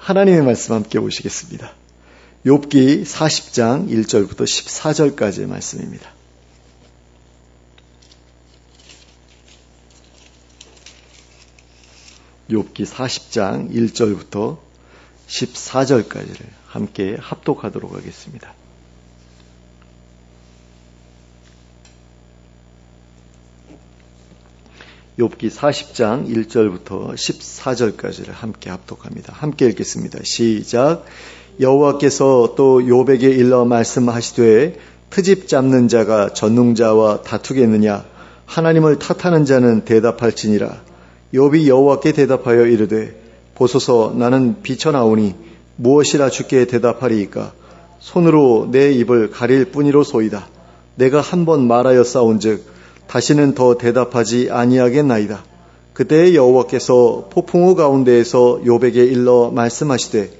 하나님의 말씀 함께 보시겠습니다. 욥기 40장 1절부터 14절까지의 말씀입니다. 욥기 40장 1절부터 14절까지를 함께 합독하도록 하겠습니다. 욥기 40장 1절부터 14절까지를 함께 합독합니다. 함께 읽겠습니다. 시작. 여호와께서 또 욥에게 일러 말씀하시되 트집 잡는 자가 전능자와 다투겠느냐? 하나님을 탓하는 자는 대답할지니라. 욥이 여호와께 대답하여 이르되 보소서 나는 비쳐나오니 무엇이라 주께 대답하리이까? 손으로 내 입을 가릴 뿐이로소이다. 내가 한 번 말하였사온즉 다시는 더 대답하지 아니하겠나이다. 그때 여호와께서 폭풍우 가운데에서 욥에게 일러 말씀하시되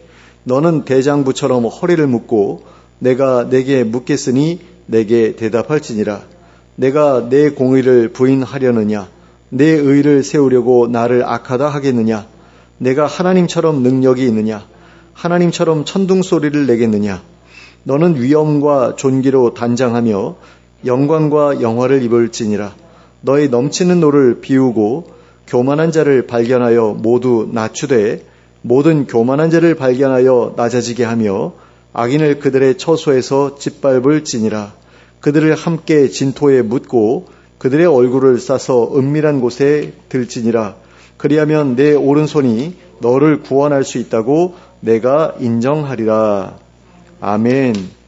너는 대장부처럼 허리를 묶고 내가 내게 묻겠으니 내게 대답할지니라. 내가 내 공의를 부인하려느냐? 내 의를 세우려고 나를 악하다 하겠느냐? 내가 하나님처럼 능력이 있느냐? 하나님처럼 천둥소리를 내겠느냐? 너는 위엄과 존귀로 단장하며 영광과 영화를 입을지니라. 너의 넘치는 노를 비우고 교만한 자를 발견하여 모두 낮추되 모든 교만한 자를 발견하여 낮아지게 하며 악인을 그들의 처소에서 짓밟을지니라. 그들을 함께 진토에 묻고 그들의 얼굴을 싸서 은밀한 곳에 들지니라. 그리하면 내 오른손이 너를 구원할 수 있다고 내가 인정하리라. 아멘.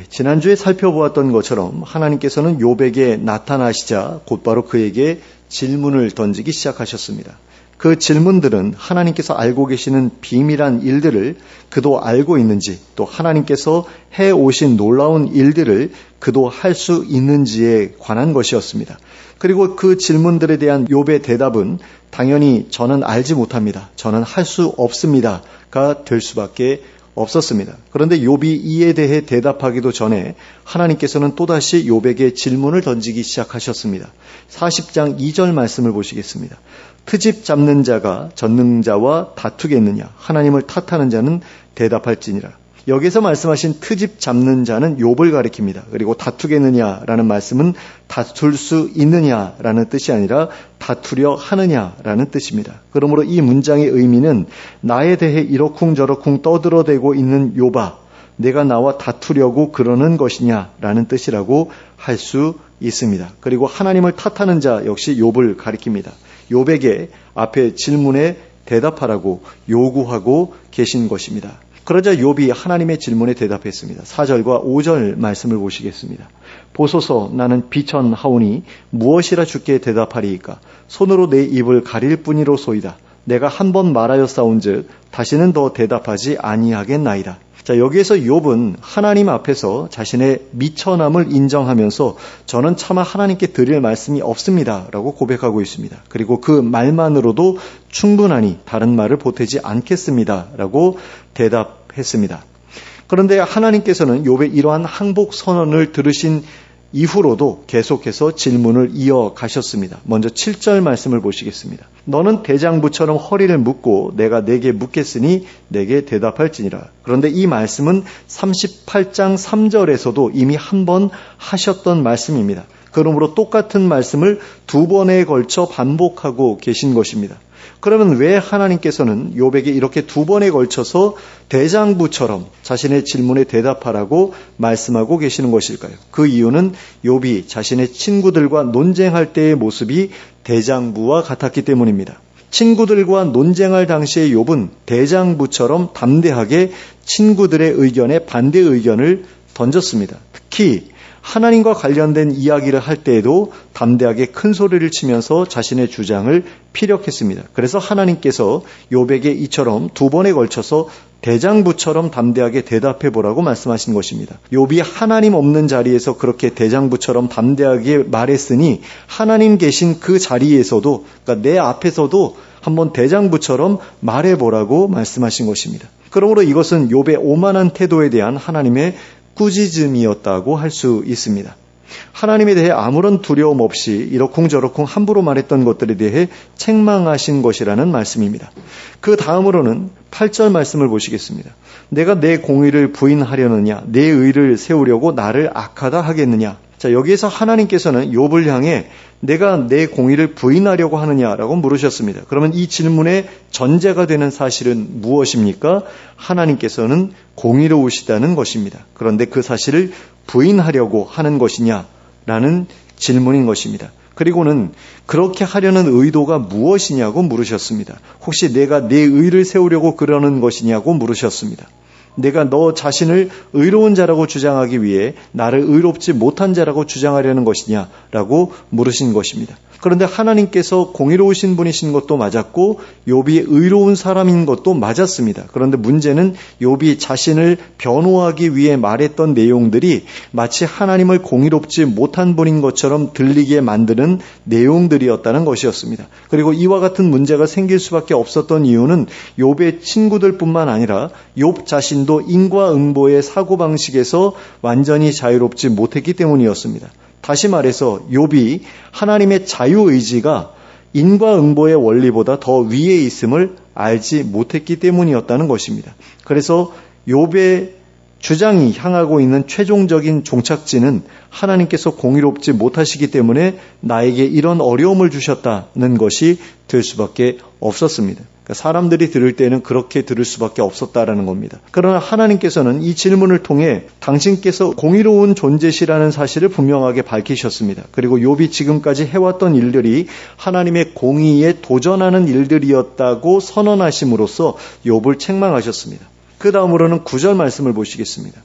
지난주에 살펴보았던 것처럼 하나님께서는 욥에게 나타나시자 곧바로 그에게 질문을 던지기 시작하셨습니다. 그 질문들은 하나님께서 알고 계시는 비밀한 일들을 그도 알고 있는지, 또 하나님께서 해오신 놀라운 일들을 그도 할 수 있는지에 관한 것이었습니다. 그리고 그 질문들에 대한 욥의 대답은 당연히 저는 알지 못합니다. 저는 할 수 없습니다가 될 수밖에 없었습니다. 그런데 욥이 이에 대해 대답하기도 전에 하나님께서는 또다시 욥에게 질문을 던지기 시작하셨습니다. 40장 2절 말씀을 보시겠습니다. 트집 잡는 자가 전능자와 다투겠느냐? 하나님을 탓하는 자는 대답할지니라. 여기서 말씀하신 트집 잡는 자는 욥을 가리킵니다. 그리고 다투겠느냐라는 말씀은 다툴 수 있느냐라는 뜻이 아니라 다투려 하느냐라는 뜻입니다. 그러므로 이 문장의 의미는 나에 대해 이러쿵저러쿵 떠들어대고 있는 욥아, 내가 나와 다투려고 그러는 것이냐라는 뜻이라고 할 수 있습니다. 그리고 하나님을 탓하는 자 역시 욥을 가리킵니다. 욥에게 앞에 질문에 대답하라고 요구하고 계신 것입니다. 그러자 욥이 하나님의 질문에 대답했습니다. 4절과 5절 말씀을 보시겠습니다. 보소서 나는 비천하오니 무엇이라 주께 대답하리이까? 손으로 내 입을 가릴 뿐이로소이다. 내가 한 번 말하였사온즉 다시는 더 대답하지 아니하겠나이다. 자, 여기에서 욥은 하나님 앞에서 자신의 미천함을 인정하면서 저는 차마 하나님께 드릴 말씀이 없습니다 라고 고백하고 있습니다. 그리고 그 말만으로도 충분하니 다른 말을 보태지 않겠습니다 라고 대답했습니다. 그런데 하나님께서는 욥의 이러한 항복 선언을 들으신 이후로도 계속해서 질문을 이어가셨습니다. 먼저 7절 말씀을 보시겠습니다. 너는 대장부처럼 허리를 묶고 내가 내게 묻겠으니 내게 대답할지니라. 그런데 이 말씀은 38장 3절에서도 이미 한 번 하셨던 말씀입니다. 그러므로 똑같은 말씀을 두 번에 걸쳐 반복하고 계신 것입니다. 그러면 왜 하나님께서는 욥에게 이렇게 두 번에 걸쳐서 대장부처럼 자신의 질문에 대답하라고 말씀하고 계시는 것일까요? 그 이유는 욥이 자신의 친구들과 논쟁할 때의 모습이 대장부와 같았기 때문입니다. 친구들과 논쟁할 당시의 욥은 대장부처럼 담대하게 친구들의 의견에 반대 의견을 던졌습니다. 특히 하나님과 관련된 이야기를 할 때에도 담대하게 큰 소리를 치면서 자신의 주장을 피력했습니다. 그래서 하나님께서 욥에게 이처럼 두 번에 걸쳐서 대장부처럼 담대하게 대답해보라고 말씀하신 것입니다. 욥이 하나님 없는 자리에서 그렇게 대장부처럼 담대하게 말했으니 하나님 계신 그 자리에서도, 그러니까 내 앞에서도 한번 대장부처럼 말해보라고 말씀하신 것입니다. 그러므로 이것은 욥의 오만한 태도에 대한 하나님의 꾸짖음이었다고 할 수 있습니다. 하나님에 대해 아무런 두려움 없이 이러쿵저러쿵 함부로 말했던 것들에 대해 책망하신 것이라는 말씀입니다. 그 다음으로는 8절 말씀을 보시겠습니다. 내가 내 공의를 부인하려느냐, 내 의를 세우려고 나를 악하다 하겠느냐. 자, 여기에서 하나님께서는 욥을 향해 내가 내 공의를 부인하려고 하느냐라고 물으셨습니다. 그러면 이 질문의 전제가 되는 사실은 무엇입니까? 하나님께서는 공의로우시다는 것입니다. 그런데 그 사실을 부인하려고 하는 것이냐라는 질문인 것입니다. 그리고는 그렇게 하려는 의도가 무엇이냐고 물으셨습니다. 혹시 내가 내 의를 세우려고 그러는 것이냐고 물으셨습니다. 내가 너 자신을 의로운 자라고 주장하기 위해 나를 의롭지 못한 자라고 주장하려는 것이냐라고 물으신 것입니다. 그런데 하나님께서 공의로우신 분이신 것도 맞았고 욥이 의로운 사람인 것도 맞았습니다. 그런데 문제는 욥이 자신을 변호하기 위해 말했던 내용들이 마치 하나님을 공의롭지 못한 분인 것처럼 들리게 만드는 내용들이었다는 것이었습니다. 그리고 이와 같은 문제가 생길 수밖에 없었던 이유는 욥의 친구들뿐만 아니라 욥 자신도 인과응보의 사고방식에서 완전히 자유롭지 못했기 때문이었습니다. 다시 말해서 욥이 하나님의 자유의지가 인과응보의 원리보다 더 위에 있음을 알지 못했기 때문이었다는 것입니다. 그래서 욥의 주장이 향하고 있는 최종적인 종착지는 하나님께서 공의롭지 못하시기 때문에 나에게 이런 어려움을 주셨다는 것이 될 수밖에 없었습니다. 그러니까 사람들이 들을 때는 그렇게 들을 수밖에 없었다라는 겁니다. 그러나 하나님께서는 이 질문을 통해 당신께서 공의로운 존재시라는 사실을 분명하게 밝히셨습니다. 그리고 욥이 지금까지 해왔던 일들이 하나님의 공의에 도전하는 일들이었다고 선언하심으로써 욥을 책망하셨습니다. 그 다음으로는 9절 말씀을 보시겠습니다.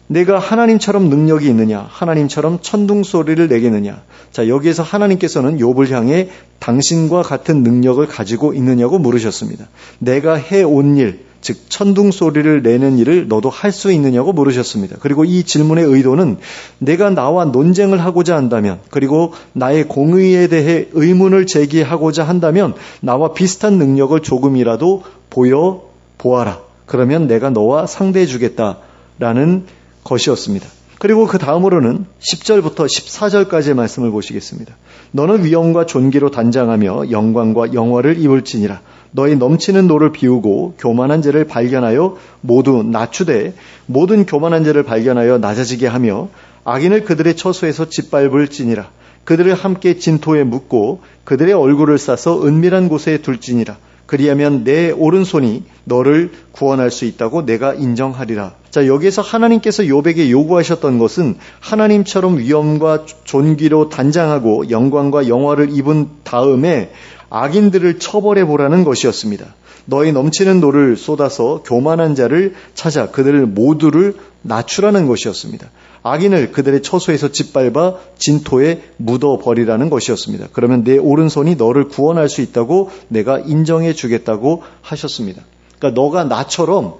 내가 하나님처럼 능력이 있느냐, 하나님처럼 천둥소리를 내겠느냐. 자, 여기에서 하나님께서는 욥을 향해 당신과 같은 능력을 가지고 있느냐고 물으셨습니다. 내가 해온 일, 즉 천둥소리를 내는 일을 너도 할 수 있느냐고 물으셨습니다. 그리고 이 질문의 의도는 내가 나와 논쟁을 하고자 한다면, 그리고 나의 공의에 대해 의문을 제기하고자 한다면 나와 비슷한 능력을 조금이라도 보여보아라. 그러면 내가 너와 상대해 주겠다라는 것이었습니다. 그리고 그 다음으로는 10절부터 14절까지의 말씀을 보시겠습니다. 너는 위엄과 존귀로 단장하며 영광과 영화를 입을지니라. 너희 넘치는 노를 비우고 교만한 죄를 발견하여 모두 낮추되 모든 교만한 죄를 발견하여 낮아지게 하며 악인을 그들의 처소에서 짓밟을지니라. 그들을 함께 진토에 묻고 그들의 얼굴을 싸서 은밀한 곳에 둘지니라. 그리하면 내 오른손이 너를 구원할 수 있다고 내가 인정하리라. 자, 여기에서 하나님께서 욥에게 요구하셨던 것은 하나님처럼 위엄과 존귀로 단장하고 영광과 영화를 입은 다음에 악인들을 처벌해 보라는 것이었습니다. 너희 넘치는 노를 쏟아서 교만한 자를 찾아 그들을 모두를 낮추라는 것이었습니다. 악인을 그들의 처소에서 짓밟아 진토에 묻어버리라는 것이었습니다. 그러면 내 오른손이 너를 구원할 수 있다고 내가 인정해 주겠다고 하셨습니다. 그러니까 너가 나처럼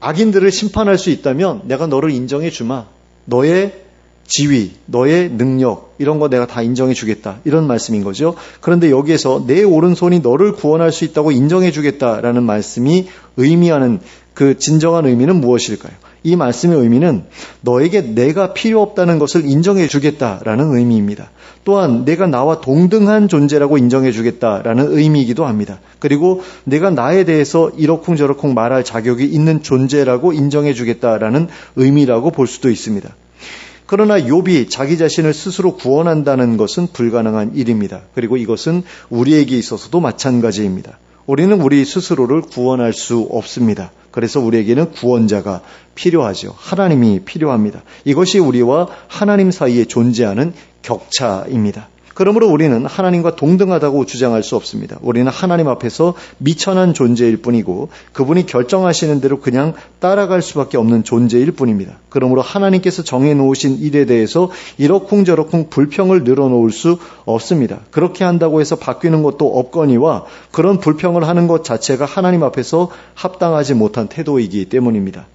악인들을 심판할 수 있다면 내가 너를 인정해 주마. 너의 지위, 너의 능력 이런 거 내가 다 인정해 주겠다. 이런 말씀인 거죠. 그런데 여기에서 내 오른손이 너를 구원할 수 있다고 인정해 주겠다라는 말씀이 의미하는 그 진정한 의미는 무엇일까요? 이 말씀의 의미는 너에게 내가 필요 없다는 것을 인정해 주겠다라는 의미입니다. 또한 내가 나와 동등한 존재라고 인정해 주겠다라는 의미이기도 합니다. 그리고 내가 나에 대해서 이러쿵저러쿵 말할 자격이 있는 존재라고 인정해 주겠다라는 의미라고 볼 수도 있습니다. 그러나 욥이 자기 자신을 스스로 구원한다는 것은 불가능한 일입니다. 그리고 이것은 우리에게 있어서도 마찬가지입니다. 우리는 우리 스스로를 구원할 수 없습니다. 그래서 우리에게는 구원자가 필요하죠. 하나님이 필요합니다. 이것이 우리와 하나님 사이에 존재하는 격차입니다. 그러므로 우리는 하나님과 동등하다고 주장할 수 없습니다. 우리는 하나님 앞에서 미천한 존재일 뿐이고 그분이 결정하시는 대로 그냥 따라갈 수밖에 없는 존재일 뿐입니다. 그러므로 하나님께서 정해놓으신 일에 대해서 이러쿵저러쿵 불평을 늘어놓을 수 없습니다. 그렇게 한다고 해서 바뀌는 것도 없거니와 그런 불평을 하는 것 자체가 하나님 앞에서 합당하지 못한 태도이기 때문입니다.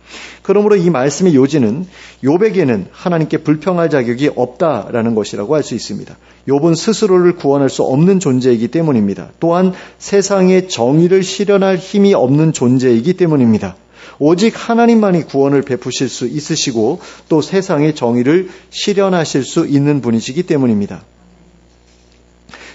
그러므로 이 말씀의 요지는 욥에게는 하나님께 불평할 자격이 없다라는 것이라고 할 수 있습니다. 욥은 스스로를 구원할 수 없는 존재이기 때문입니다. 또한 세상의 정의를 실현할 힘이 없는 존재이기 때문입니다. 오직 하나님만이 구원을 베푸실 수 있으시고 또 세상의 정의를 실현하실 수 있는 분이시기 때문입니다.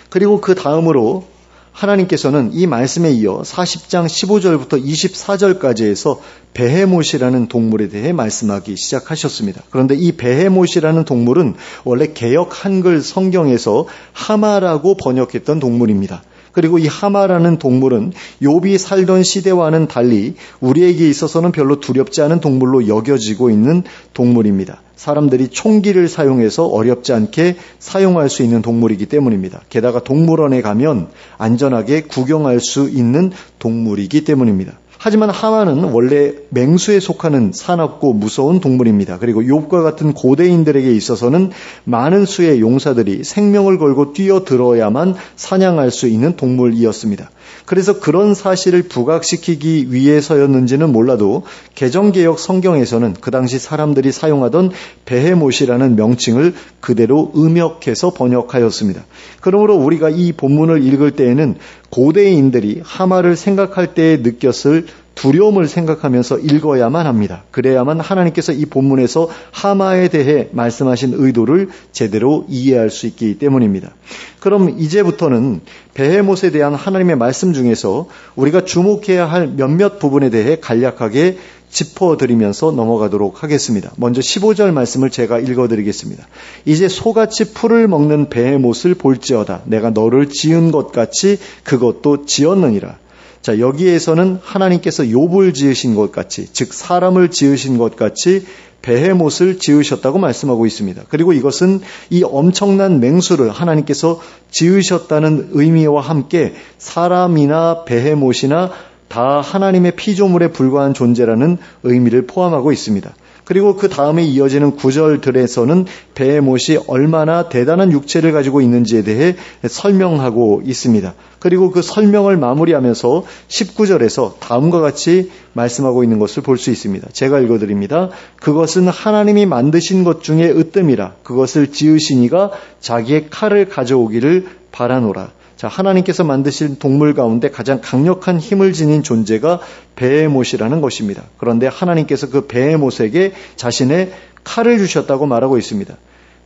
그리고 그 다음으로 하나님께서는 이 말씀에 이어 40장 15절부터 24절까지 해서 베헤못이라는 동물에 대해 말씀하기 시작하셨습니다. 그런데 이 베헤못이라는 동물은 원래 개역 한글 성경에서 하마라고 번역했던 동물입니다. 그리고 이 하마라는 동물은 욥이 살던 시대와는 달리 우리에게 있어서는 별로 두렵지 않은 동물로 여겨지고 있는 동물입니다. 사람들이 총기를 사용해서 어렵지 않게 사용할 수 있는 동물이기 때문입니다. 게다가 동물원에 가면 안전하게 구경할 수 있는 동물이기 때문입니다. 하지만 하마는 원래 맹수에 속하는 사납고 무서운 동물입니다. 그리고 욥과 같은 고대인들에게 있어서는 많은 수의 용사들이 생명을 걸고 뛰어들어야만 사냥할 수 있는 동물이었습니다. 그래서 그런 사실을 부각시키기 위해서였는지는 몰라도 개정개역 성경에서는 그 당시 사람들이 사용하던 베헤못이라는 명칭을 그대로 음역해서 번역하였습니다. 그러므로 우리가 이 본문을 읽을 때에는 고대인들이 하마를 생각할 때에 느꼈을 두려움을 생각하면서 읽어야만 합니다. 그래야만 하나님께서 이 본문에서 하마에 대해 말씀하신 의도를 제대로 이해할 수 있기 때문입니다. 그럼 이제부터는 베헤못에 대한 하나님의 말씀 중에서 우리가 주목해야 할 몇몇 부분에 대해 간략하게 짚어드리면서 넘어가도록 하겠습니다. 먼저 15절 말씀을 제가 읽어드리겠습니다. 이제 소같이 풀을 먹는 베헤못을 볼지어다. 내가 너를 지은 것 같이 그것도 지었느니라. 자, 여기에서는 하나님께서 욥을 지으신 것 같이, 즉 사람을 지으신 것 같이 베헤못을 지으셨다고 말씀하고 있습니다. 그리고 이것은 이 엄청난 맹수를 하나님께서 지으셨다는 의미와 함께 사람이나 베헤못이나 다 하나님의 피조물에 불과한 존재라는 의미를 포함하고 있습니다. 그리고 그 다음에 이어지는 구절들에서는 베헤못이 얼마나 대단한 육체를 가지고 있는지에 대해 설명하고 있습니다. 그리고 그 설명을 마무리하면서 19절에서 다음과 같이 말씀하고 있는 것을 볼 수 있습니다. 제가 읽어드립니다. 그것은 하나님이 만드신 것 중에 으뜸이라. 그것을 지으신 이가 자기의 칼을 가져오기를 바라노라. 자, 하나님께서 만드신 동물 가운데 가장 강력한 힘을 지닌 존재가 베헤못이라는 것입니다. 그런데 하나님께서 그 베헤못에게 자신의 칼을 주셨다고 말하고 있습니다.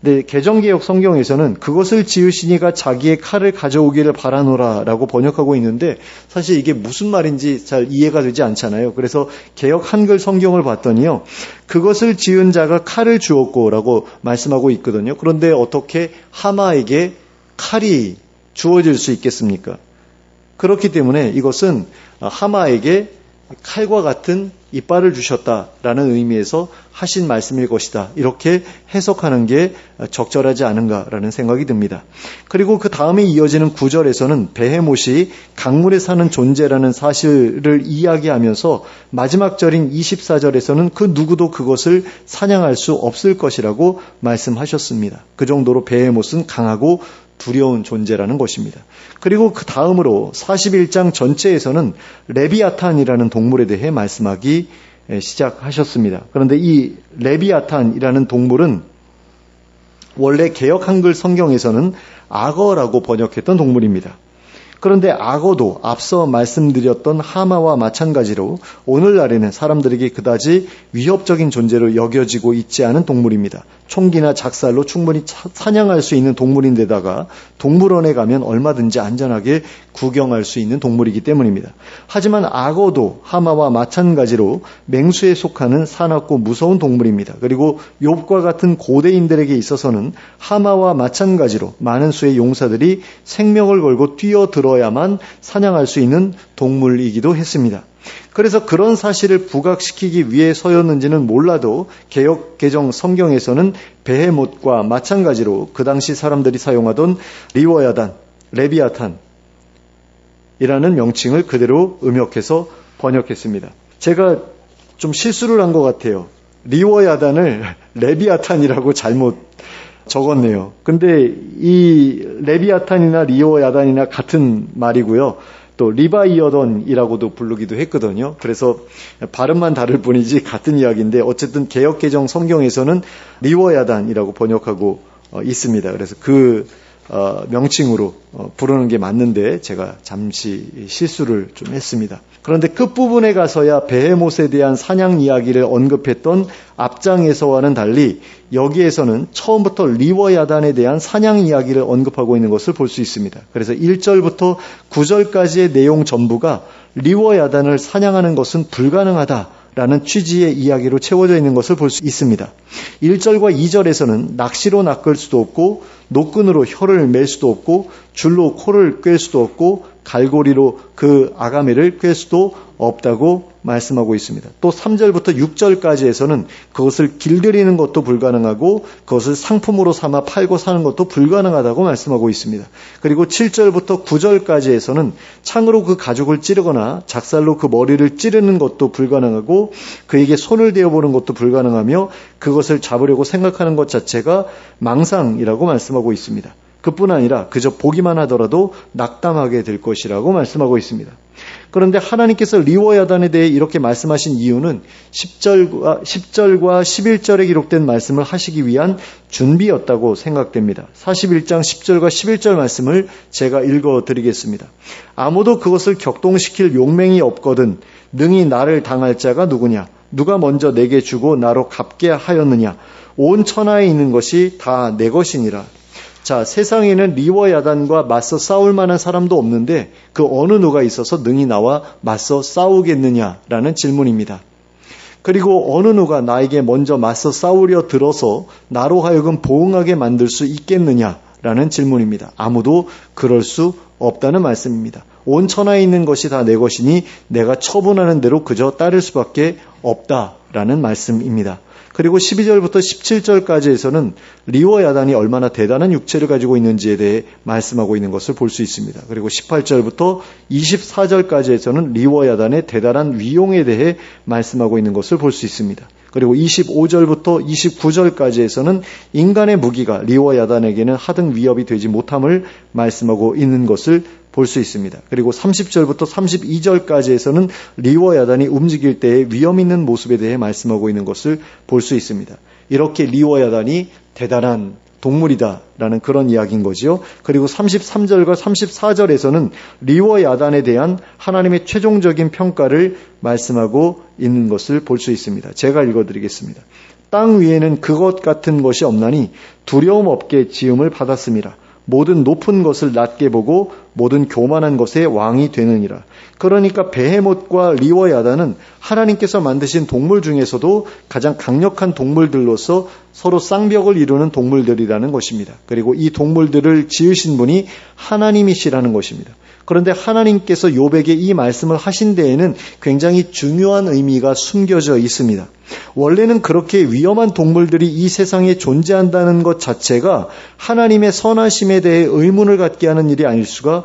근데 개정개역 성경에서는 그것을 지으시니가 자기의 칼을 가져오기를 바라노라라고 번역하고 있는데 사실 이게 무슨 말인지 잘 이해가 되지 않잖아요. 그래서 개역 한글 성경을 봤더니요. 그것을 지은 자가 칼을 주었고라고 말씀하고 있거든요. 그런데 어떻게 하마에게 칼이 주어질 수 있겠습니까? 그렇기 때문에 이것은 하마에게 칼과 같은 이빨을 주셨다라는 의미에서 하신 말씀일 것이다. 이렇게 해석하는 게 적절하지 않은가라는 생각이 듭니다. 그리고 그 다음에 이어지는 9절에서는 베헤못이 강물에 사는 존재라는 사실을 이야기하면서 마지막 절인 24절에서는 그 누구도 그것을 사냥할 수 없을 것이라고 말씀하셨습니다. 그 정도로 베헤못은 강하고 두려운 존재라는 것입니다. 그리고 그 다음으로 41장 전체에서는 레비아탄이라는 동물에 대해 말씀하기 시작하셨습니다. 그런데 이 레비아탄이라는 동물은 원래 개역 한글 성경에서는 악어라고 번역했던 동물입니다. 그런데 악어도 앞서 말씀드렸던 하마와 마찬가지로 오늘날에는 사람들에게 그다지 위협적인 존재로 여겨지고 있지 않은 동물입니다. 총기나 작살로 충분히 사냥할 수 있는 동물인데다가 동물원에 가면 얼마든지 안전하게 구경할 수 있는 동물이기 때문입니다. 하지만 악어도 하마와 마찬가지로 맹수에 속하는 사납고 무서운 동물입니다. 그리고 욥과 같은 고대인들에게 있어서는 하마와 마찬가지로 많은 수의 용사들이 생명을 걸고 뛰어들어야만 사냥할 수 있는 동물이기도 했습니다. 그래서 그런 사실을 부각시키기 위해서였는지는 몰라도 개역 개정 성경에서는 베헤못과 마찬가지로 그 당시 사람들이 사용하던 리워야단, 레비아탄이라는 명칭을 그대로 음역해서 번역했습니다. 제가 좀 실수를 한 것 같아요. 리워야단을 레비아탄이라고 잘못 적었네요. 근데 이 레비아탄이나 리워야단이나 같은 말이고요. 또 리바이어던이라고도 부르기도 했거든요. 그래서 발음만 다를 뿐이지 같은 이야기인데 어쨌든 개역개정 성경에서는 리워야단이라고 번역하고 있습니다. 그래서 그 명칭으로 부르는 게 맞는데 제가 잠시 실수를 좀 했습니다. 그런데 끝부분에 가서야 베헤못에 대한 사냥 이야기를 언급했던 앞장에서와는 달리 여기에서는 처음부터 리워야단에 대한 사냥 이야기를 언급하고 있는 것을 볼 수 있습니다. 그래서 1절부터 9절까지의 내용 전부가 리워야단을 사냥하는 것은 불가능하다라는 취지의 이야기로 채워져 있는 것을 볼 수 있습니다. 1절과 2절에서는 낚시로 낚을 수도 없고 노끈으로 혀를 맬 수도 없고 줄로 코를 꿰 수도 없고 갈고리로 그 아가미를 꿰 수도 없다고 말씀하고 있습니다. 또 3절부터 6절까지에서는 그것을 길들이는 것도 불가능하고 그것을 상품으로 삼아 팔고 사는 것도 불가능하다고 말씀하고 있습니다. 그리고 7절부터 9절까지에서는 창으로 그 가죽을 찌르거나 작살로 그 머리를 찌르는 것도 불가능하고 그에게 손을 대어보는 것도 불가능하며 그것을 잡으려고 생각하는 것 자체가 망상이라고 말씀하고 있습니다. 그뿐 아니라 그저 보기만 하더라도 낙담하게 될 것이라고 말씀하고 있습니다. 그런데 하나님께서 리워야단에 대해 이렇게 말씀하신 이유는 10절과 11절에 기록된 말씀을 하시기 위한 준비였다고 생각됩니다. 41장 10절과 11절 말씀을 제가 읽어드리겠습니다. 아무도 그것을 격동시킬 용맹이 없거든 능히 나를 당할 자가 누구냐? 누가 먼저 내게 주고 나로 갚게 하였느냐? 온 천하에 있는 것이 다 내 것이니라. 자, 세상에는 리워야단과 맞서 싸울 만한 사람도 없는데 그 어느 누가 있어서 능히 나와 맞서 싸우겠느냐라는 질문입니다. 그리고 어느 누가 나에게 먼저 맞서 싸우려 들어서 나로 하여금 보응하게 만들 수 있겠느냐라는 질문입니다. 아무도 그럴 수 없다는 말씀입니다. 온 천하에 있는 것이 다 내 것이니 내가 처분하는 대로 그저 따를 수밖에 없다라는 말씀입니다. 그리고 12절부터 17절까지에서는 리워야단이 얼마나 대단한 육체를 가지고 있는지에 대해 말씀하고 있는 것을 볼 수 있습니다. 그리고 18절부터 24절까지에서는 리워야단의 대단한 위용에 대해 말씀하고 있는 것을 볼 수 있습니다. 그리고 25절부터 29절까지에서는 인간의 무기가 리워야단에게는 하등 위협이 되지 못함을 말씀하고 있는 것을 볼 수 있습니다. 그리고 30절부터 32절까지에서는 리워야단이 움직일 때의 위험 있는 모습에 대해 말씀하고 있는 것을 볼 수 있습니다. 이렇게 리워야단이 대단한 동물이다라는 그런 이야기인 거죠. 그리고 33절과 34절에서는 리워야단에 대한 하나님의 최종적인 평가를 말씀하고 있는 것을 볼 수 있습니다. 제가 읽어드리겠습니다. 땅 위에는 그것 같은 것이 없나니 두려움 없게 지음을 받았음이라. 모든 높은 것을 낮게 보고 모든 교만한 것의 왕이 되느니라. 그러니까 베헤못과 리워야단은 하나님께서 만드신 동물 중에서도 가장 강력한 동물들로서 서로 쌍벽을 이루는 동물들이라는 것입니다. 그리고 이 동물들을 지으신 분이 하나님이시라는 것입니다. 그런데 하나님께서 욥에게 이 말씀을 하신 데에는 굉장히 중요한 의미가 숨겨져 있습니다. 원래는 그렇게 위험한 동물들이 이 세상에 존재한다는 것 자체가 하나님의 선하심에 대해 의문을 갖게 하는 일이 아닐 수가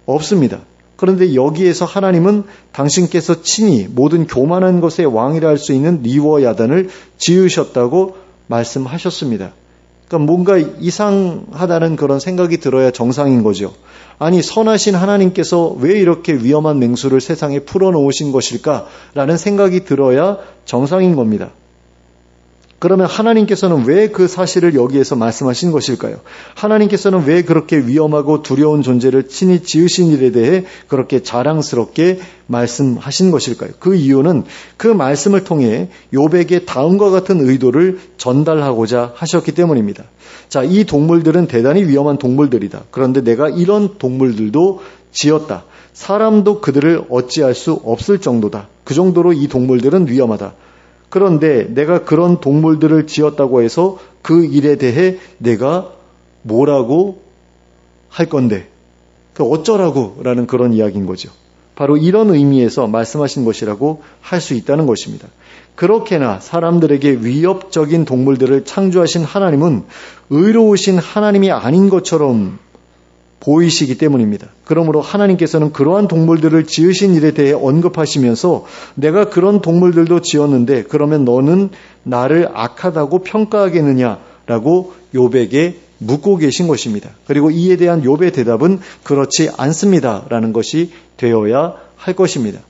없습니다. 그런데 여기에서 하나님은 당신께서 친히 모든 교만한 것의 왕이라 할 수 있는 리워야단을 지으셨다고 말씀하셨습니다. 그러니까 뭔가 이상하다는 그런 생각이 들어야 정상인 거죠. 아니, 선하신 하나님께서 왜 이렇게 위험한 맹수를 세상에 풀어놓으신 것일까라는 생각이 들어야 정상인 겁니다. 그러면 하나님께서는 왜 그 사실을 여기에서 말씀하신 것일까요? 하나님께서는 왜 그렇게 위험하고 두려운 존재를 친히 지으신 일에 대해 그렇게 자랑스럽게 말씀하신 것일까요? 그 이유는 그 말씀을 통해 욥에게 다음과 같은 의도를 전달하고자 하셨기 때문입니다. 자, 이 동물들은 대단히 위험한 동물들이다. 그런데 내가 이런 동물들도 지었다. 사람도 그들을 어찌할 수 없을 정도다. 그 정도로 이 동물들은 위험하다. 그런데 내가 그런 동물들을 지었다고 해서 그 일에 대해 내가 뭐라고 할 건데 어쩌라고 라는 그런 이야기인 거죠. 바로 이런 의미에서 말씀하신 것이라고 할 수 있다는 것입니다. 그렇게나 사람들에게 위협적인 동물들을 창조하신 하나님은 의로우신 하나님이 아닌 것처럼 보이시기 때문입니다. 그러므로 하나님께서는 그러한 동물들을 지으신 일에 대해 언급하시면서 내가 그런 동물들도 지었는데 그러면 너는 나를 악하다고 평가하겠느냐라고 욥에게 묻고 계신 것입니다. 그리고 이에 대한 욥의 대답은 그렇지 않습니다라는 것이 되어야 할 것입니다.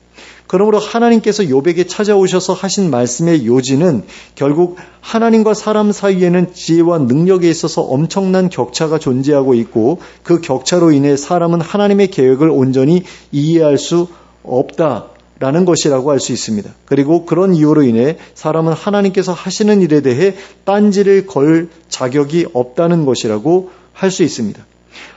그러므로 하나님께서 욥에게 찾아오셔서 하신 말씀의 요지는 결국 하나님과 사람 사이에는 지혜와 능력에 있어서 엄청난 격차가 존재하고 있고 그 격차로 인해 사람은 하나님의 계획을 온전히 이해할 수 없다라는 것이라고 할 수 있습니다. 그리고 그런 이유로 인해 사람은 하나님께서 하시는 일에 대해 딴지를 걸 자격이 없다는 것이라고 할 수 있습니다.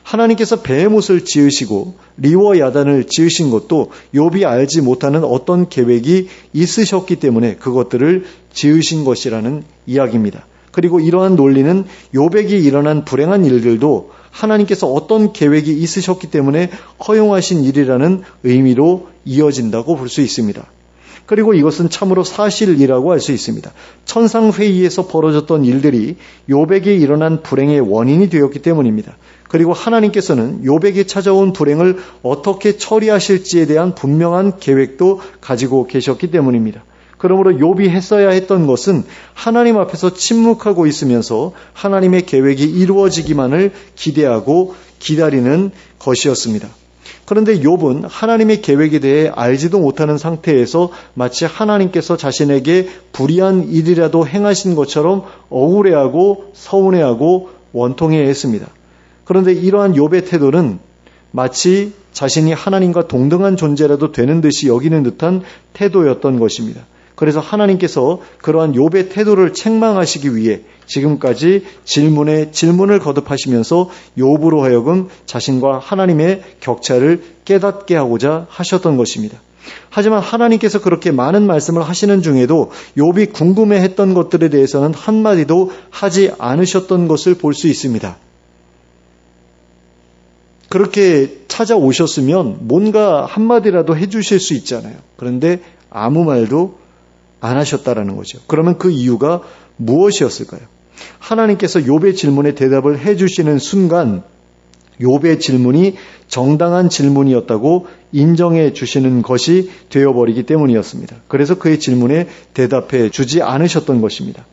하나님께서 베헤못을 지으시고 리워 야단을 지으신 것도 욥이 알지 못하는 어떤 계획이 있으셨기 때문에 그것들을 지으신 것이라는 이야기입니다. 그리고 이러한 논리는 욥에게 일어난 불행한 일들도 하나님께서 어떤 계획이 있으셨기 때문에 허용하신 일이라는 의미로 이어진다고 볼 수 있습니다. 그리고 이것은 참으로 사실이라고 할 수 있습니다. 천상회의에서 벌어졌던 일들이 욥에게 일어난 불행의 원인이 되었기 때문입니다. 그리고 하나님께서는 욥에게 찾아온 불행을 어떻게 처리하실지에 대한 분명한 계획도 가지고 계셨기 때문입니다. 그러므로 욥이 했어야 했던 것은 하나님 앞에서 침묵하고 있으면서 하나님의 계획이 이루어지기만을 기대하고 기다리는 것이었습니다. 그런데 욥은 하나님의 계획에 대해 알지도 못하는 상태에서 마치 하나님께서 자신에게 불의한 일이라도 행하신 것처럼 억울해하고 서운해하고 원통해했습니다. 그런데 이러한 욥의 태도는 마치 자신이 하나님과 동등한 존재라도 되는 듯이 여기는 듯한 태도였던 것입니다. 그래서 하나님께서 그러한 욥의 태도를 책망하시기 위해 지금까지 질문에 질문을 거듭하시면서 욥으로 하여금 자신과 하나님의 격차를 깨닫게 하고자 하셨던 것입니다. 하지만 하나님께서 그렇게 많은 말씀을 하시는 중에도 욥이 궁금해했던 것들에 대해서는 한마디도 하지 않으셨던 것을 볼 수 있습니다. 그렇게 찾아오셨으면 뭔가 한마디라도 해주실 수 있잖아요. 그런데 아무 말도 안 하셨다라는 거죠. 그러면 그 이유가 무엇이었을까요? 하나님께서 욥의 질문에 대답을 해주시는 순간 욥의 질문이 정당한 질문이었다고 인정해 주시는 것이 되어버리기 때문이었습니다. 그래서 그의 질문에 대답해 주지 않으셨던 것입니다.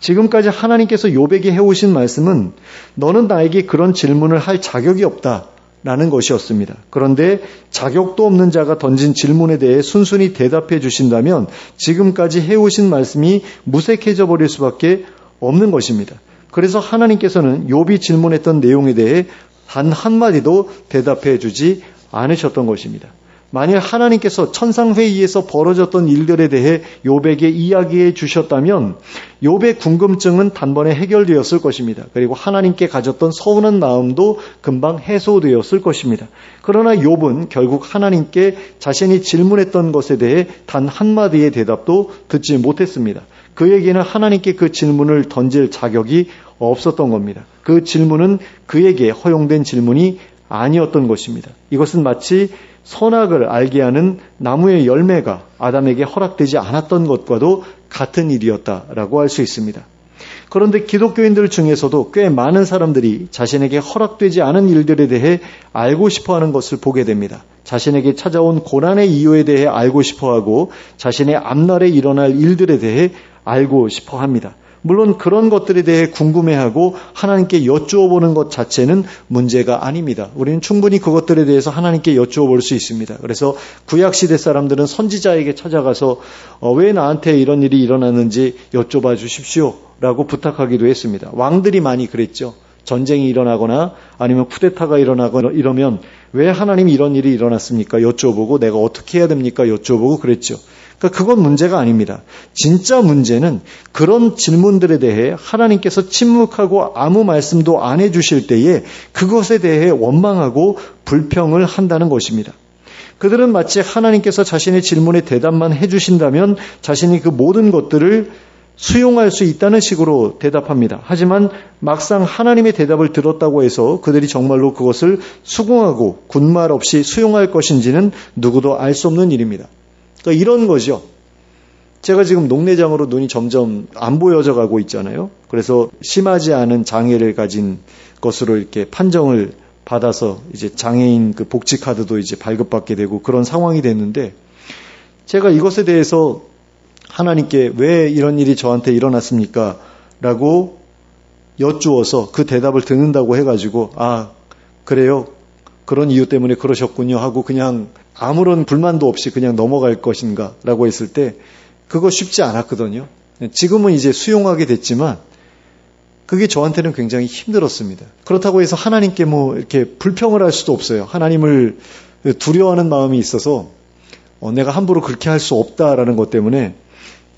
지금까지 하나님께서 욥에게 해오신 말씀은 너는 나에게 그런 질문을 할 자격이 없다 라는 것이었습니다. 그런데 자격도 없는 자가 던진 질문에 대해 순순히 대답해 주신다면 지금까지 해오신 말씀이 무색해져 버릴 수밖에 없는 것입니다. 그래서 하나님께서는 욥이 질문했던 내용에 대해 단 한마디도 대답해 주지 않으셨던 것입니다. 만일 하나님께서 천상회의에서 벌어졌던 일들에 대해 욥에게 이야기해 주셨다면 욥의 궁금증은 단번에 해결되었을 것입니다. 그리고 하나님께 가졌던 서운한 마음도 금방 해소되었을 것입니다. 그러나 욥은 결국 하나님께 자신이 질문했던 것에 대해 단 한마디의 대답도 듣지 못했습니다. 그에게는 하나님께 그 질문을 던질 자격이 없었던 겁니다. 그 질문은 그에게 허용된 질문이 아니었던 것입니다. 이것은 마치 선악을 알게 하는 나무의 열매가 아담에게 허락되지 않았던 것과도 같은 일이었다라고 할 수 있습니다. 그런데 기독교인들 중에서도 꽤 많은 사람들이 자신에게 허락되지 않은 일들에 대해 알고 싶어하는 것을 보게 됩니다. 자신에게 찾아온 고난의 이유에 대해 알고 싶어하고 자신의 앞날에 일어날 일들에 대해 알고 싶어합니다. 물론 그런 것들에 대해 궁금해하고 하나님께 여쭈어보는 것 자체는 문제가 아닙니다. 우리는 충분히 그것들에 대해서 하나님께 여쭈어볼 수 있습니다. 그래서 구약시대 사람들은 선지자에게 찾아가서 왜 나한테 이런 일이 일어났는지 여쭤봐 주십시오 라고 부탁하기도 했습니다. 왕들이 많이 그랬죠. 전쟁이 일어나거나 아니면 쿠데타가 일어나거나 이러면 왜 하나님이 이런 일이 일어났습니까? 여쭤보고 내가 어떻게 해야 됩니까? 여쭤보고 그랬죠. 그러니까 그건 문제가 아닙니다. 진짜 문제는 그런 질문들에 대해 하나님께서 침묵하고 아무 말씀도 안 해주실 때에 그것에 대해 원망하고 불평을 한다는 것입니다. 그들은 마치 하나님께서 자신의 질문에 대답만 해주신다면 자신이 그 모든 것들을 수용할 수 있다는 식으로 대답합니다. 하지만 막상 하나님의 대답을 들었다고 해서 그들이 정말로 그것을 수긍하고 군말 없이 수용할 것인지는 누구도 알 수 없는 일입니다. 그러니까 이런 거죠. 제가 지금 녹내장으로 눈이 점점 안 보여져 가고 있잖아요. 그래서 심하지 않은 장애를 가진 것으로 이렇게 판정을 받아서 이제 장애인 그 복지 카드도 이제 발급받게 되고 그런 상황이 됐는데 제가 이것에 대해서 하나님께 왜 이런 일이 저한테 일어났습니까? 라고 여쭈어서 그 대답을 듣는다고 해가지고 그래요? 그런 이유 때문에 그러셨군요 하고 그냥 아무런 불만도 없이 그냥 넘어갈 것인가 라고 했을 때 그거 쉽지 않았거든요. 지금은 이제 수용하게 됐지만 그게 저한테는 굉장히 힘들었습니다. 그렇다고 해서 하나님께 뭐 이렇게 불평을 할 수도 없어요. 하나님을 두려워하는 마음이 있어서 내가 함부로 그렇게 할 수 없다라는 것 때문에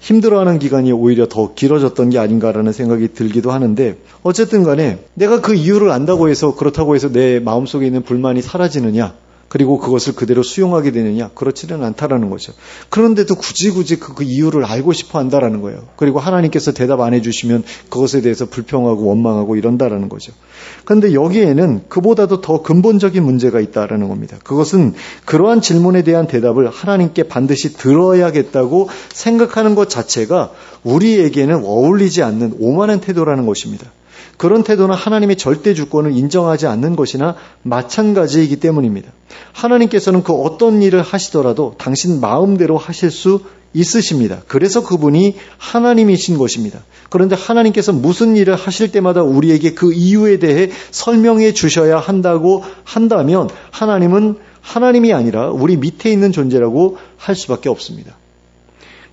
힘들어하는 기간이 오히려 더 길어졌던 게 아닌가라는 생각이 들기도 하는데 어쨌든 간에 내가 그 이유를 안다고 해서 그렇다고 해서 내 마음속에 있는 불만이 사라지느냐 그리고 그것을 그대로 수용하게 되느냐 그렇지는 않다라는 거죠. 그런데도 굳이 그 이유를 알고 싶어 한다라는 거예요. 그리고 하나님께서 대답 안 해주시면 그것에 대해서 불평하고 원망하고 이런다라는 거죠. 그런데 여기에는 그보다도 더 근본적인 문제가 있다라는 겁니다. 그것은 그러한 질문에 대한 대답을 하나님께 반드시 들어야겠다고 생각하는 것 자체가 우리에게는 어울리지 않는 오만한 태도라는 것입니다. 그런 태도는 하나님의 절대 주권을 인정하지 않는 것이나 마찬가지이기 때문입니다. 하나님께서는 그 어떤 일을 하시더라도 당신 마음대로 하실 수 있으십니다. 그래서 그분이 하나님이신 것입니다. 그런데 하나님께서 무슨 일을 하실 때마다 우리에게 그 이유에 대해 설명해 주셔야 한다고 한다면 하나님은 하나님이 아니라 우리 밑에 있는 존재라고 할 수밖에 없습니다.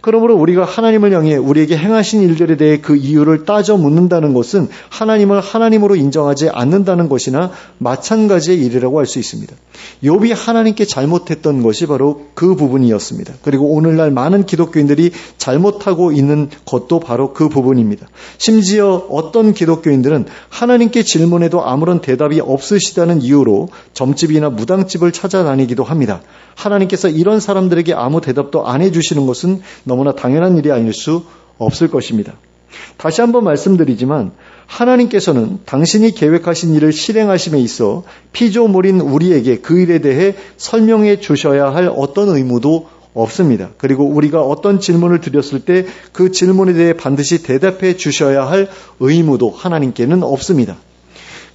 그러므로 우리가 하나님을 향해 우리에게 행하신 일들에 대해 그 이유를 따져 묻는다는 것은 하나님을 하나님으로 인정하지 않는다는 것이나 마찬가지의 일이라고 할 수 있습니다. 욥이 하나님께 잘못했던 것이 바로 그 부분이었습니다. 그리고 오늘날 많은 기독교인들이 잘못하고 있는 것도 바로 그 부분입니다. 심지어 어떤 기독교인들은 하나님께 질문해도 아무런 대답이 없으시다는 이유로 점집이나 무당집을 찾아다니기도 합니다. 하나님께서 이런 사람들에게 아무 대답도 안 해주시는 것은 너무나 당연한 일이 아닐 수 없을 것입니다. 다시 한번 말씀드리지만 하나님께서는 당신이 계획하신 일을 실행하심에 있어 피조물인 우리에게 그 일에 대해 설명해 주셔야 할 어떤 의무도 없습니다. 그리고 우리가 어떤 질문을 드렸을 때 그 질문에 대해 반드시 대답해 주셔야 할 의무도 하나님께는 없습니다.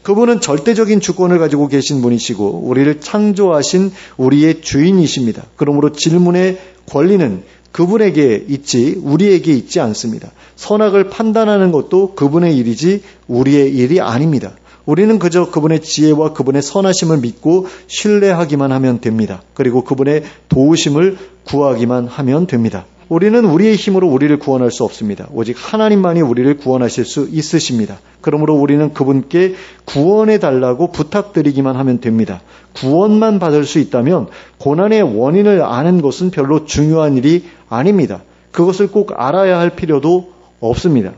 그분은 절대적인 주권을 가지고 계신 분이시고 우리를 창조하신 우리의 주인이십니다. 그러므로 질문의 권리는 그분에게 있지 우리에게 있지 않습니다. 선악을 판단하는 것도 그분의 일이지 우리의 일이 아닙니다. 우리는 그저 그분의 지혜와 그분의 선하심을 믿고 신뢰하기만 하면 됩니다. 그리고 그분의 도우심을 구하기만 하면 됩니다. 우리는 우리의 힘으로 우리를 구원할 수 없습니다. 오직 하나님만이 우리를 구원하실 수 있으십니다. 그러므로 우리는 그분께 구원해 달라고 부탁드리기만 하면 됩니다. 구원만 받을 수 있다면 고난의 원인을 아는 것은 별로 중요한 일이 아닙니다. 그것을 꼭 알아야 할 필요도 없습니다.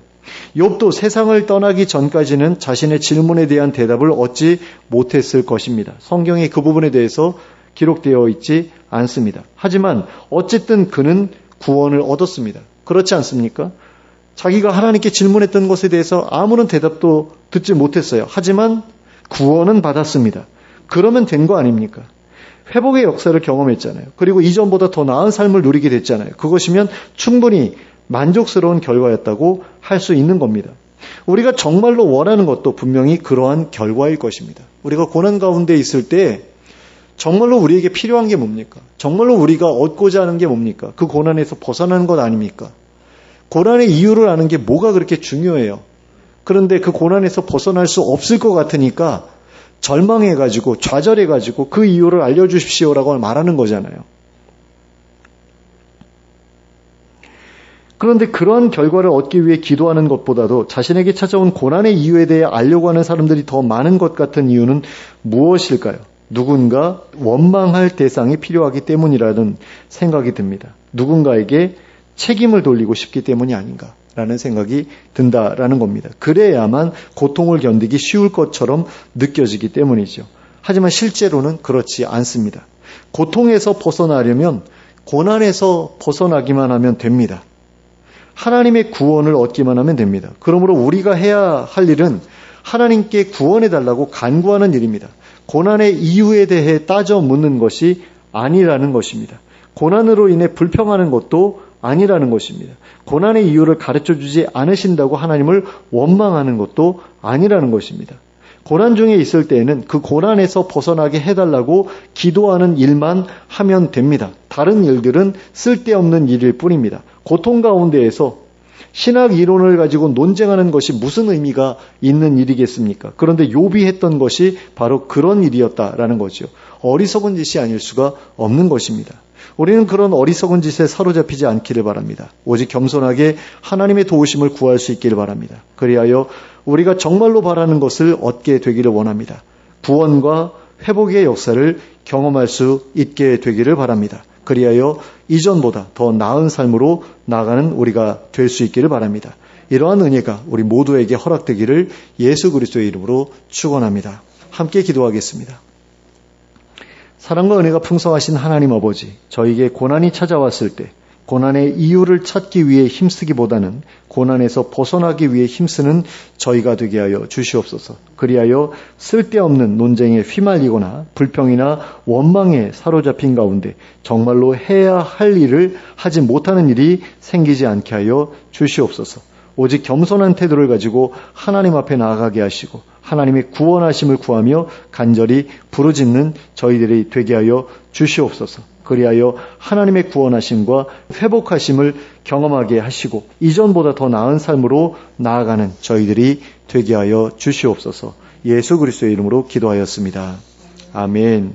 욥도 세상을 떠나기 전까지는 자신의 질문에 대한 대답을 얻지 못했을 것입니다. 성경에 그 부분에 대해서 기록되어 있지 않습니다. 하지만 어쨌든 그는 구원을 얻었습니다. 그렇지 않습니까? 자기가 하나님께 질문했던 것에 대해서 아무런 대답도 듣지 못했어요. 하지만 구원은 받았습니다. 그러면 된 거 아닙니까? 회복의 역사를 경험했잖아요. 그리고 이전보다 더 나은 삶을 누리게 됐잖아요. 그것이면 충분히 만족스러운 결과였다고 할 수 있는 겁니다. 우리가 정말로 원하는 것도 분명히 그러한 결과일 것입니다. 우리가 고난 가운데 있을 때 정말로 우리에게 필요한 게 뭡니까? 정말로 우리가 얻고자 하는 게 뭡니까? 그 고난에서 벗어나는 것 아닙니까? 고난의 이유를 아는 게 뭐가 그렇게 중요해요? 그런데 그 고난에서 벗어날 수 없을 것 같으니까 절망해가지고 좌절해가지고 그 이유를 알려주십시오라고 말하는 거잖아요. 그런데 그러한 결과를 얻기 위해 기도하는 것보다도 자신에게 찾아온 고난의 이유에 대해 알려고 하는 사람들이 더 많은 것 같은 이유는 무엇일까요? 누군가 원망할 대상이 필요하기 때문이라는 생각이 듭니다. 누군가에게 책임을 돌리고 싶기 때문이 아닌가라는 생각이 든다라는 겁니다. 그래야만 고통을 견디기 쉬울 것처럼 느껴지기 때문이죠. 하지만 실제로는 그렇지 않습니다. 고통에서 벗어나려면 고난에서 벗어나기만 하면 됩니다. 하나님의 구원을 얻기만 하면 됩니다. 그러므로 우리가 해야 할 일은 하나님께 구원해달라고 간구하는 일입니다. 고난의 이유에 대해 따져 묻는 것이 아니라는 것입니다. 고난으로 인해 불평하는 것도 아니라는 것입니다. 고난의 이유를 가르쳐주지 않으신다고 하나님을 원망하는 것도 아니라는 것입니다. 고난 중에 있을 때에는 그 고난에서 벗어나게 해달라고 기도하는 일만 하면 됩니다. 다른 일들은 쓸데없는 일일 뿐입니다. 고통 가운데에서 신학 이론을 가지고 논쟁하는 것이 무슨 의미가 있는 일이겠습니까? 그런데 욥이 했던 것이 바로 그런 일이었다라는 거죠. 어리석은 짓이 아닐 수가 없는 것입니다. 우리는 그런 어리석은 짓에 사로잡히지 않기를 바랍니다. 오직 겸손하게 하나님의 도우심을 구할 수 있기를 바랍니다. 그리하여 우리가 정말로 바라는 것을 얻게 되기를 원합니다. 구원과 회복의 역사를 경험할 수 있게 되기를 바랍니다. 그리하여 이전보다 더 나은 삶으로 나아가는 우리가 될 수 있기를 바랍니다. 이러한 은혜가 우리 모두에게 허락되기를 예수 그리스도의 이름으로 축원합니다. 함께 기도하겠습니다. 사랑과 은혜가 풍성하신 하나님 아버지, 저에게 고난이 찾아왔을 때 고난의 이유를 찾기 위해 힘쓰기보다는 고난에서 벗어나기 위해 힘쓰는 저희가 되게 하여 주시옵소서. 그리하여 쓸데없는 논쟁에 휘말리거나 불평이나 원망에 사로잡힌 가운데 정말로 해야 할 일을 하지 못하는 일이 생기지 않게 하여 주시옵소서. 오직 겸손한 태도를 가지고 하나님 앞에 나아가게 하시고 하나님의 구원하심을 구하며 간절히 부르짖는 저희들이 되게 하여 주시옵소서. 그리하여 하나님의 구원하심과 회복하심을 경험하게 하시고 이전보다 더 나은 삶으로 나아가는 저희들이 되게 하여 주시옵소서. 예수 그리스도의 이름으로 기도하였습니다. 아멘.